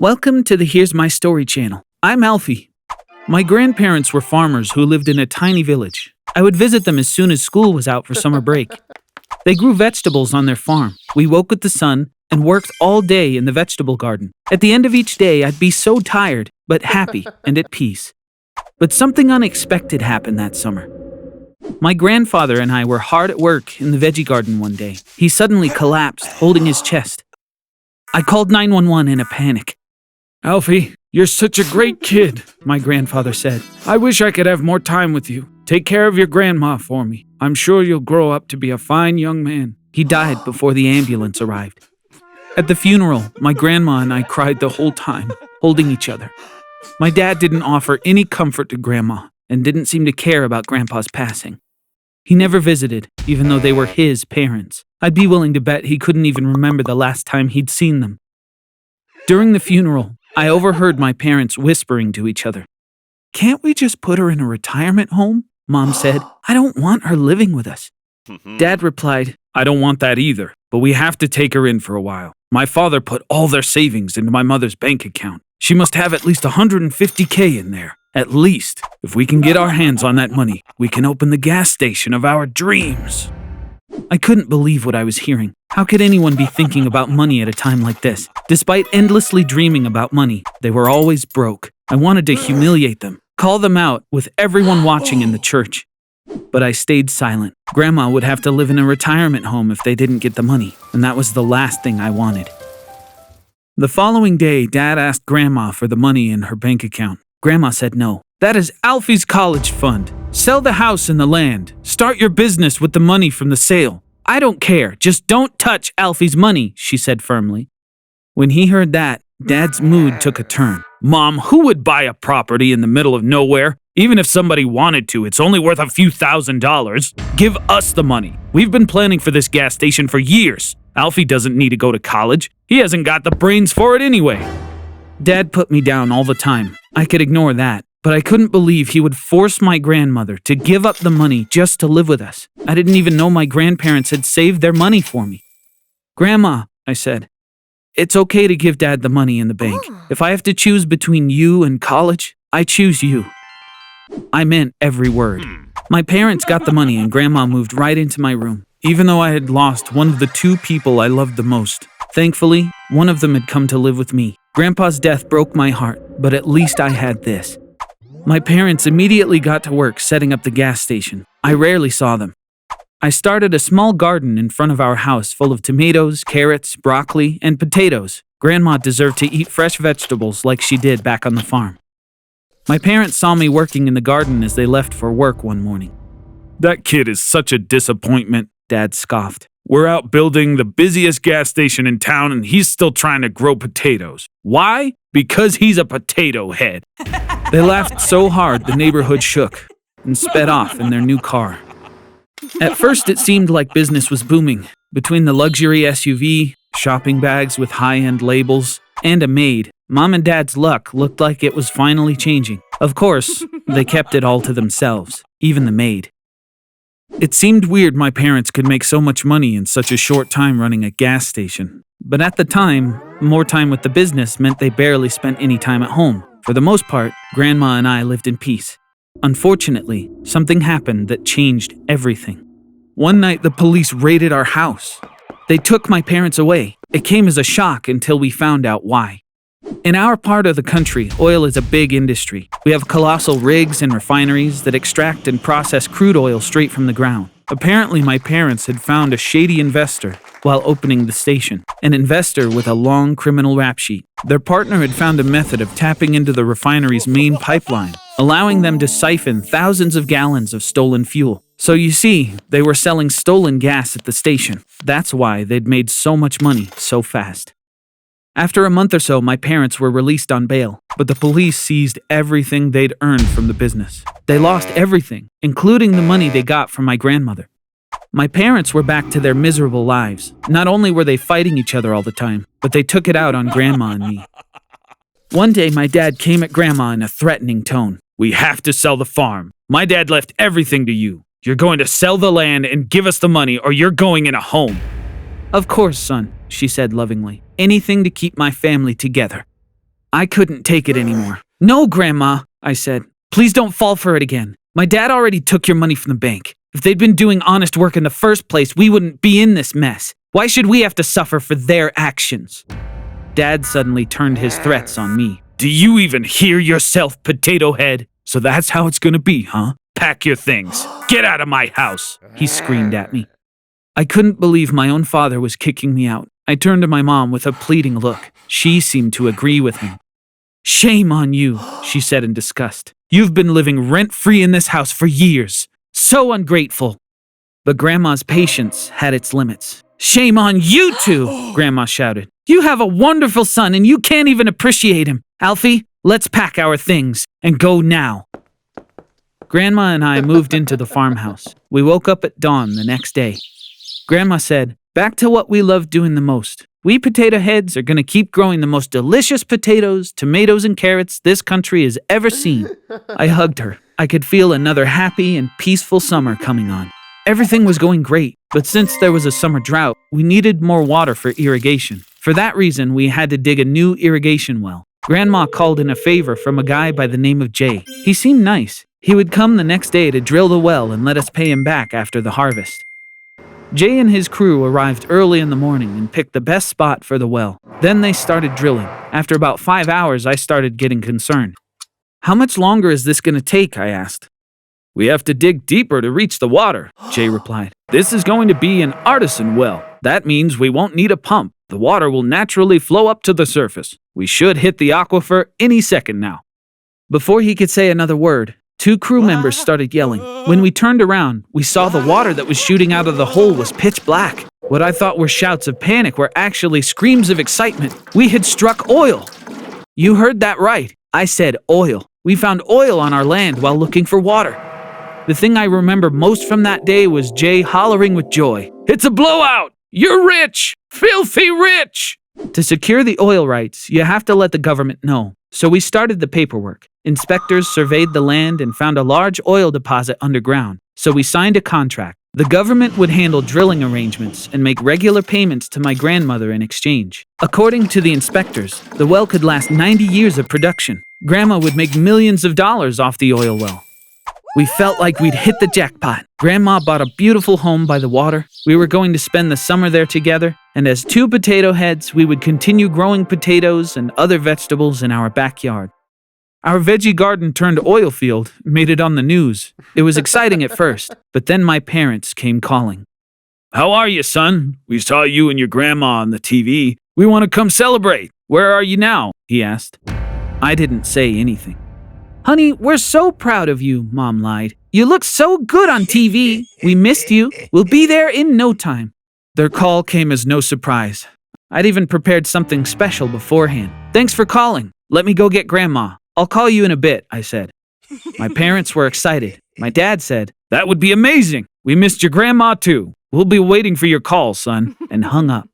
Welcome to the Here's My Story channel. I'm Alfie. My grandparents were farmers who lived in a tiny village. I would visit them as soon as school was out for summer break. They grew vegetables on their farm. We woke with the sun and worked all day in the vegetable garden. At the end of each day, I'd be so tired, but happy and at peace. But something unexpected happened that summer. My grandfather and I were hard at work in the veggie garden one day. He suddenly collapsed, holding his chest. I called 911 in a panic. Alfie, you're such a great kid, my grandfather said. I wish I could have more time with you. Take care of your grandma for me. I'm sure you'll grow up to be a fine young man. He died before the ambulance arrived. At the funeral, my grandma and I cried the whole time, holding each other. My dad didn't offer any comfort to Grandma and didn't seem to care about Grandpa's passing. He never visited, even though they were his parents. I'd be willing to bet he couldn't even remember the last time he'd seen them. During the funeral, I overheard my parents whispering to each other. "Can't we just put her in a retirement home?" Mom said. "I don't want her living with us." Dad replied, I don't want that either, but we have to take her in for a while. My father put all their savings into my mother's bank account. She must have at least $150K in there. At least, if we can get our hands on that money, we can open the gas station of our dreams. I couldn't believe what I was hearing. How could anyone be thinking about money at a time like this? Despite endlessly dreaming about money, they were always broke. I wanted to humiliate them, call them out with everyone watching in the church. But I stayed silent. Grandma would have to live in a retirement home if they didn't get the money, and that was the last thing I wanted. The following day, Dad asked Grandma for the money in her bank account. Grandma said no. That is Alfie's college fund. Sell the house and the land. Start your business with the money from the sale. I don't care. Just don't touch Alfie's money, she said firmly. When he heard that, Dad's mood took a turn. Mom, who would buy a property in the middle of nowhere? Even if somebody wanted to, it's only worth a few $1,000s. Give us the money. We've been planning for this gas station for years. Alfie doesn't need to go to college. He hasn't got the brains for it anyway. Dad put me down all the time. I could ignore that, but I couldn't believe he would force my grandmother to give up the money just to live with us. I didn't even know my grandparents had saved their money for me. "Grandma," I said, "it's okay to give Dad the money in the bank. If I have to choose between you and college, I choose you." I meant every word. My parents got the money and Grandma moved right into my room, even though I had lost one of the two people I loved the most. Thankfully, one of them had come to live with me. Grandpa's death broke my heart, but at least I had this. My parents immediately got to work setting up the gas station. I rarely saw them. I started a small garden in front of our house full of tomatoes, carrots, broccoli, and potatoes. Grandma deserved to eat fresh vegetables like she did back on the farm. My parents saw me working in the garden as they left for work one morning. That kid is such a disappointment, Dad scoffed. We're out building the busiest gas station in town and he's still trying to grow potatoes. Why? Because he's a potato head. They laughed so hard the neighborhood shook and sped off in their new car. At first it seemed like business was booming. Between the luxury SUV, shopping bags with high-end labels, and a maid, Mom and Dad's luck looked like it was finally changing. Of course, they kept it all to themselves, even the maid. It seemed weird my parents could make so much money in such a short time running a gas station. But at the time, more time with the business meant they barely spent any time at home. For the most part, Grandma and I lived in peace. Unfortunately, something happened that changed everything. One night, the police raided our house. They took my parents away. It came as a shock until we found out why. In our part of the country, oil is a big industry. We have colossal rigs and refineries that extract and process crude oil straight from the ground. Apparently, my parents had found a shady investor while opening the station, an investor with a long criminal rap sheet. Their partner had found a method of tapping into the refinery's main pipeline, allowing them to siphon thousands of gallons of stolen fuel. So you see, they were selling stolen gas at the station. That's why they'd made so much money so fast. After a month or so, my parents were released on bail, but the police seized everything they'd earned from the business. They lost everything, including the money they got from my grandmother. My parents were back to their miserable lives. Not only were they fighting each other all the time, but they took it out on Grandma and me. One day, my dad came at Grandma in a threatening tone. We have to sell the farm. My dad left everything to you. You're going to sell the land and give us the money or you're going in a home. "Of course, son," she said lovingly. "Anything to keep my family together." I couldn't take it anymore. No, Grandma, I said. Please don't fall for it again. My dad already took your money from the bank. If they'd been doing honest work in the first place, we wouldn't be in this mess. Why should we have to suffer for their actions? Dad suddenly turned his threats on me. Do you even hear yourself, potato head? So that's how it's gonna be, huh? Pack your things. Get out of my house, He screamed at me. I couldn't believe my own father was kicking me out. I turned to my mom with a pleading look. She seemed to agree with him. Shame on you, she said in disgust. You've been living rent-free in this house for years. So ungrateful. But Grandma's patience had its limits. Shame on you two, Grandma shouted. You have a wonderful son and you can't even appreciate him. Alfie, let's pack our things and go now. Grandma and I moved into the farmhouse. We woke up at dawn the next day. Grandma said, back to what we love doing the most. We potato heads are going to keep growing the most delicious potatoes, tomatoes, and carrots this country has ever seen. I hugged her. I could feel another happy and peaceful summer coming on. Everything was going great, but since there was a summer drought, we needed more water for irrigation. For that reason, we had to dig a new irrigation well. Grandma called in a favor from a guy by the name of Jay. He seemed nice. He would come the next day to drill the well and let us pay him back after the harvest. Jay and his crew arrived early in the morning and picked the best spot for the well. Then they started drilling. After about 5 hours, I started getting concerned. How much longer is this going to take? I asked. We have to dig deeper to reach the water, Jay replied. This is going to be an artisan well. That means we won't need a pump. The water will naturally flow up to the surface. We should hit the aquifer any second now. Before he could say another word, 2 crew members started yelling. When we turned around, we saw the water that was shooting out of the hole was pitch black. What I thought were shouts of panic were actually screams of excitement. We had struck oil. You heard that right. I said oil. We found oil on our land while looking for water. The thing I remember most from that day was Jay hollering with joy. It's a blowout! You're rich! Filthy rich! To secure the oil rights, you have to let the government know. So we started the paperwork. Inspectors surveyed the land and found a large oil deposit underground. So we signed a contract. The government would handle drilling arrangements and make regular payments to my grandmother in exchange. According to the inspectors, the well could last 90 years of production. Grandma would make millions of dollars off the oil well. We felt like we'd hit the jackpot. Grandma bought a beautiful home by the water. We were going to spend the summer there together, and as 2 potato heads, we would continue growing potatoes and other vegetables in our backyard. Our veggie garden turned oil field, made it on the news. It was exciting at first, but then my parents came calling. How are you, son? We saw you and your grandma on the TV. We want to come celebrate. Where are you now? He asked. I didn't say anything. Honey, we're so proud of you, Mom lied. You look so good on TV. We missed you. We'll be there in no time. Their call came as no surprise. I'd even prepared something special beforehand. Thanks for calling. Let me go get Grandma. I'll call you in a bit, I said. My parents were excited. My dad said, That would be amazing. We missed your grandma too. We'll be waiting for your call, son. And hung up.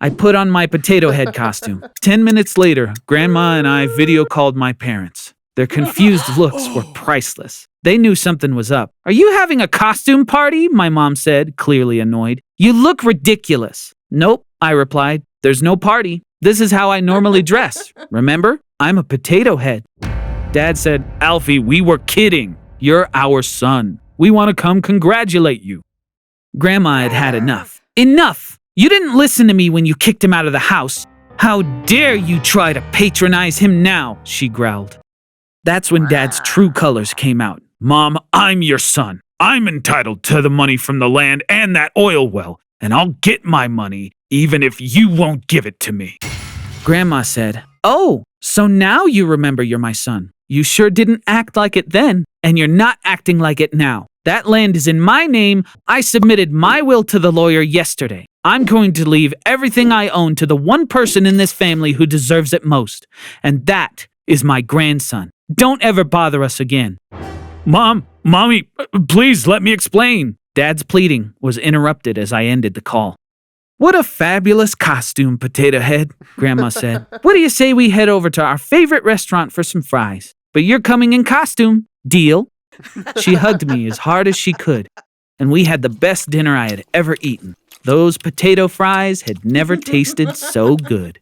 I put on my potato head costume. 10 minutes later, Grandma and I video called my parents. Their confused looks were priceless. They knew something was up. Are you having a costume party? My mom said, clearly annoyed. You look ridiculous. Nope, I replied. There's no party. This is how I normally dress. Remember? I'm a potato head. Dad said, Alfie, we were kidding. You're our son. We want to come congratulate you. Grandma had had enough. Enough! You didn't listen to me when you kicked him out of the house. How dare you try to patronize him now, she growled. That's when Dad's true colors came out. Mom, I'm your son. I'm entitled to the money from the land and that oil well, and I'll get my money even if you won't give it to me. Grandma said, Oh, so now you remember you're my son. You sure didn't act like it then, and you're not acting like it now. That land is in my name. I submitted my will to the lawyer yesterday. I'm going to leave everything I own to the one person in this family who deserves it most, and that is my grandson. Don't ever bother us again. Mommy, please let me explain. Dad's pleading was interrupted as I ended the call. What a fabulous costume, Potato Head, Grandma said. What do you say we head over to our favorite restaurant for some fries? But you're coming in costume. Deal? She hugged me as hard as she could, and we had the best dinner I had ever eaten. Those potato fries had never tasted so good.